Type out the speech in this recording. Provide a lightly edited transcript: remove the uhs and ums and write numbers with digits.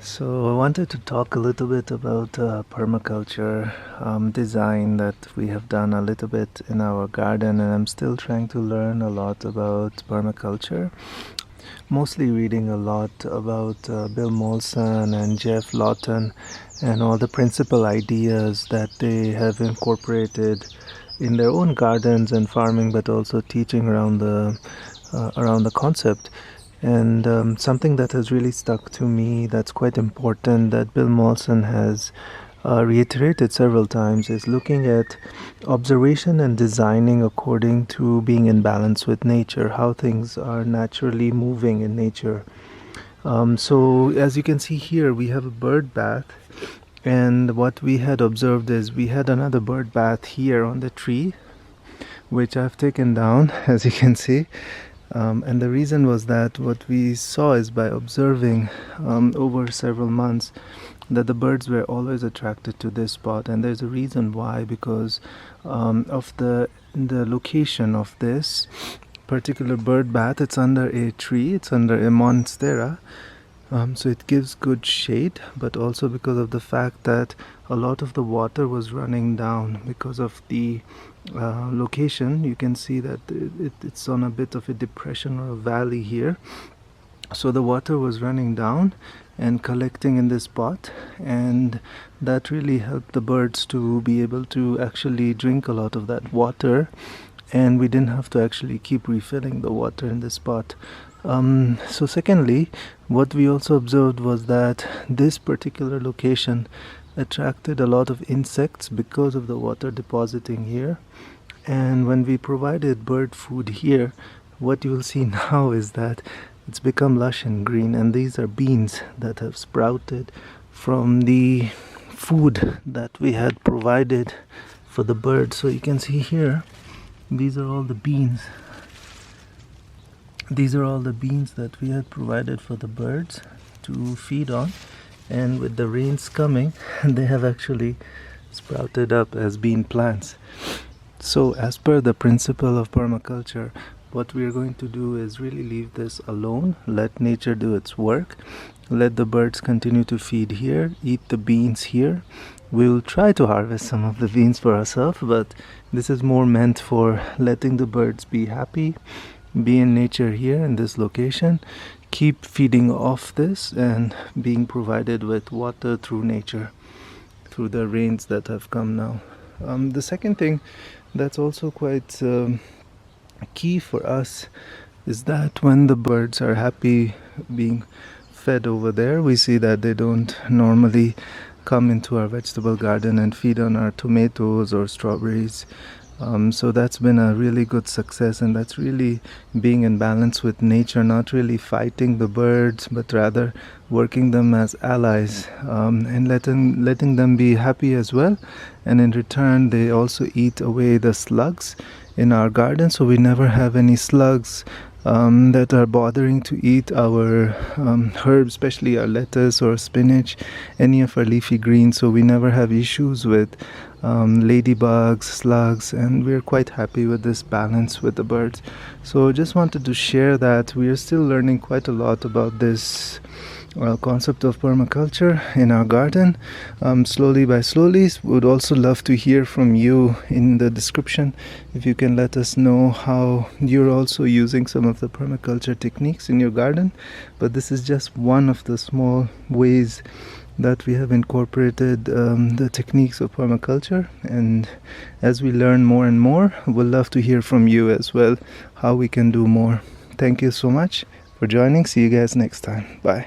So I wanted to talk a little bit about permaculture design that we have done a little bit in our garden, and I'm still trying to learn a lot about permaculture. Mostly reading a lot about Bill Molson and Jeff Lawton and all the principal ideas that they have incorporated in their own gardens and farming, but also teaching around the concept. And something that has really stuck to me that's quite important that Bill Molson has reiterated several times is looking at observation and designing according to being in balance with nature, how things are naturally moving in nature. So as you can see here, we have a bird bath, and what we had observed is we had another bird bath here on the tree, which I've taken down, as you can see. And the reason was that what we saw is by observing over several months that the birds were always attracted to this spot, and there's a reason why, because of the location of this particular bird bath. It's under a tree, it's under a monstera, so it gives good shade, but also because of the fact that a lot of the water was running down because of the location. You can see that it's on a bit of a depression or a valley here, so the water was running down and collecting in this spot, and that really helped the birds to be able to actually drink a lot of that water, and we didn't have to actually keep refilling the water in this spot. So secondly, what we also observed was that this particular location attracted a lot of insects because of the water depositing here. And when we provided bird food here, what you will see now is that it's become lush and green, and these are beans that have sprouted from the food that we had provided for the birds. So you can see here, these are all the beans. These are all the beans that we had provided for the birds to feed on, and with the rains coming, they have actually sprouted up as bean plants. So as per the principle of permaculture, what we are going to do is really leave this alone, let nature do its work, let the birds continue to feed here, eat the beans here. We will try to harvest some of the beans for ourselves, but this is more meant for letting the birds be happy, be in nature here in this location, keep feeding off this and being provided with water through nature, through the rains that have come now. The second thing that's also quite key for us is that when the birds are happy being fed over there, we see that they don't normally come into our vegetable garden and feed on our tomatoes or strawberries. So that's been a really good success, and that's really being in balance with nature, not really fighting the birds, but rather working them as allies, and letting them be happy as well. And in return, they also eat away the slugs in our garden, so we never have any slugs that are bothering to eat our herbs, especially our lettuce or spinach, any of our leafy greens. So we never have issues with ladybugs, slugs, and we're quite happy with this balance with the birds. So just wanted to share that we are still learning quite a lot about this concept of permaculture in our garden, slowly by slowly. Would also love to hear from you in the description if you can let us know how you're also using some of the permaculture techniques in your garden. But this is just one of the small ways that we have incorporated the techniques of permaculture, and as we learn more and more, we'll love to hear from you as well how we can do more. Thank you so much for joining. See you guys next time. Bye.